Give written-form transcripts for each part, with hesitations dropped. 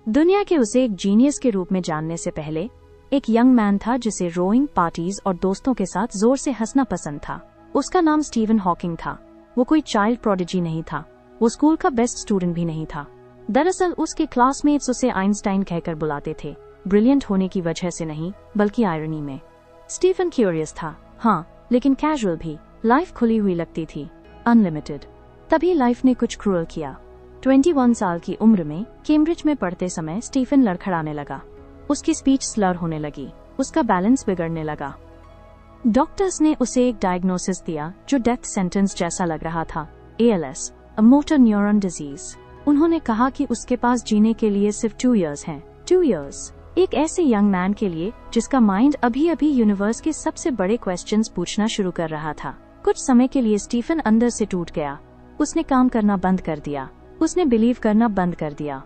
दुनिया के उसे एक जीनियस के रूप में जानने से पहले एक यंग मैन था जिसे रोइंग, पार्टीज और दोस्तों के साथ जोर से हंसना पसंद था। उसका नाम स्टीफन हॉकिंग था। वो कोई चाइल्ड प्रोडिजी नहीं था। वो स्कूल का बेस्ट स्टूडेंट भी नहीं था। दरअसल उसके क्लासमेट्स उसे आइंस्टाइन कहकर बुलाते थे, ब्रिलियंट होने की वजह से नहीं बल्कि आयरनी में। स्टीफन क्यूरियस था, हाँ, लेकिन कैजुअल भी। लाइफ खुली हुई लगती थी, अनलिमिटेड। तभी लाइफ ने कुछ क्रूअल किया। 21 साल की उम्र में कैम्ब्रिज में पढ़ते समय स्टीफन लड़खड़ाने लगा। उसकी स्पीच स्लर होने लगी, उसका बैलेंस बिगड़ने लगा। डॉक्टर्स ने उसे एक डायग्नोसिस दिया जो डेथ सेंटेंस जैसा लग रहा था, ALS, a motor neuron disease. उन्होंने कहा कि उसके पास जीने के लिए सिर्फ 2 इयर्स हैं। 2 इयर्स एक ऐसे यंग मैन के लिए जिसका माइंड अभी अभी यूनिवर्स के सबसे बड़े क्वेश्चंस पूछना शुरू कर रहा था। कुछ समय के लिए स्टीफन अंदर से टूट गया। उसने काम करना बंद कर दिया। उसने बिलीव करना बंद कर दिया।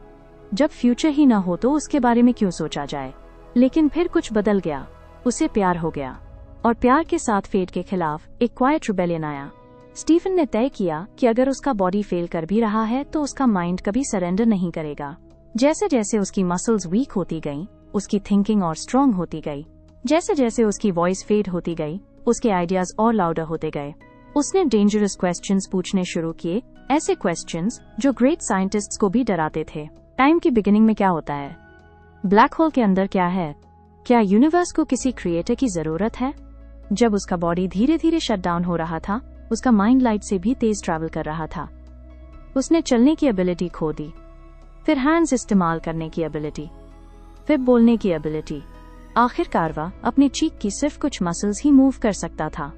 जब फ्यूचर ही ना हो तो उसके बारे में क्यों सोचा जाए। लेकिन फिर कुछ बदल गया। उसे प्यार हो गया और प्यार के साथ फेट के खिलाफ एक क्वाइट रिबेलियन आया। स्टीफन ने तय किया कि अगर उसका बॉडी फेल कर भी रहा है तो उसका माइंड कभी सरेंडर नहीं करेगा। जैसे जैसे उसकी मसल्स वीक होती गईं, उसकी थिंकिंग और स्ट्रॉन्ग होती गई। जैसे जैसे उसकी वॉइस फेड होती गई, उसके आइडियाज और लाउडर होते गए। उसने डेंजरस क्वेश्चंस पूछने शुरू किए, ऐसे क्वेश्चंस जो ग्रेट साइंटिस्ट्स को भी डराते थे। टाइम की बिगिनिंग में क्या होता है? ब्लैक होल के अंदर क्या है? क्या यूनिवर्स को किसी क्रिएटर की जरूरत है? जब उसका बॉडी धीरे धीरे शट डाउन हो रहा था, उसका माइंड लाइट से भी तेज ट्रैवल कर रहा था। उसने चलने की एबिलिटी खो दी, फिर हैंड्स इस्तेमाल करने की एबिलिटी, फिर बोलने की एबिलिटी। आखिरकार वह अपनी चीक की सिर्फ कुछ मसल्स ही मूव कर सकता था।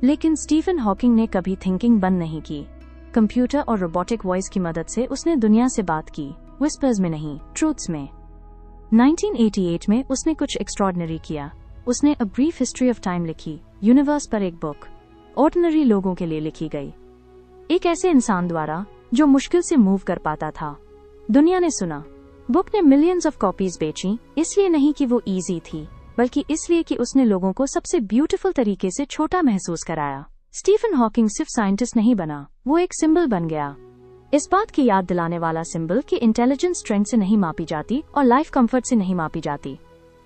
लेकिन स्टीफन हॉकिंग ने कभी थिंकिंग बंद नहीं की। कंप्यूटर और रोबोटिक वॉइस की मदद से उसने दुनिया से बात की, विस्पर्स में नहीं, ट्रूथ्स में। 1988 में उसने कुछ एक्स्ट्रॉर्डिनरी किया। उसने a brief history of time लिखी, यूनिवर्स पर एक बुक, ऑर्डिनरी लोगों के लिए लिखी गई। एक ऐसे इंसान द्वारा जो मुश्किल से मूव कर पाता था। दुनिया ने सुना। बुक ने मिलियंस ऑफ कॉपीज बेची, इसलिए नहीं कि वो इजी थी, बल्कि इसलिए कि उसने लोगों को सबसे ब्यूटीफुल तरीके से छोटा महसूस कराया। स्टीफन हॉकिंग सिर्फ साइंटिस्ट नहीं बना, वो एक सिंबल बन गया। इस बात की याद दिलाने वाला सिंबल कि इंटेलिजेंस स्ट्रेंथ से नहीं मापी जाती और लाइफ कंफर्ट से नहीं मापी जाती।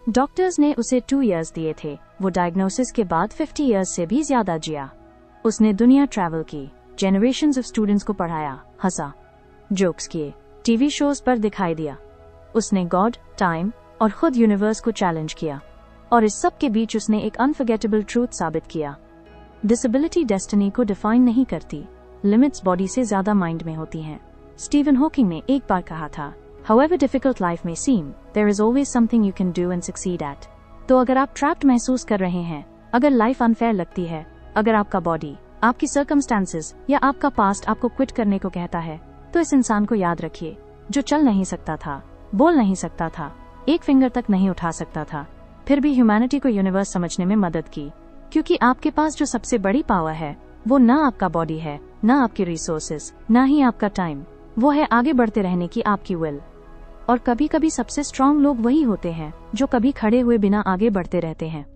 डॉक्टर्स ने उसे 2 इयर्स दिए थे। वो डायग्नोसिस के बाद 50 इयर्स से भी ज्यादा जिया। उसने दुनिया ट्रैवल की, जेनरेशंस ऑफ स्टूडेंट्स को पढ़ाया, हंसा, जोक्स किए, टीवी शोज पर दिखाई दिया। उसने गॉड, टाइम और खुद यूनिवर्स को चैलेंज किया। और इस सब के बीच उसने एक अनफॉरगेटेबल ट्रूथ साबित किया। डिसेबिलिटी डेस्टिनी को डिफाइन नहीं करती, लिमिट्स बॉडी से ज्यादा माइंड में होती हैं। स्टीफन हॉकिंग ने एक बार कहा था, However difficult life may seem, there is always something you can do and succeed at. तो अगर आप ट्रैप्ड महसूस कर रहे हैं, अगर लाइफ अनफेयर लगती है, अगर आपका बॉडी, आपकी सर्कमस्टांसेस या आपका पास्ट आपको क्विट करने को कहता है, तो इस इंसान को याद रखिए, जो चल नहीं सकता था, बोल नहीं सकता था, एक फिंगर तक नहीं उठा सकता था, फिर भी ह्यूमैनिटी को यूनिवर्स समझने में मदद की। क्योंकि आपके पास जो सबसे बड़ी पावर है, वो ना आपका बॉडी है, ना आपके रिसोर्सेज, ना ही आपका टाइम, वो है आगे बढ़ते रहने की आपकी विल। और कभी कभी सबसे स्ट्रांग लोग वही होते हैं जो कभी खड़े हुए बिना आगे बढ़ते रहते हैं।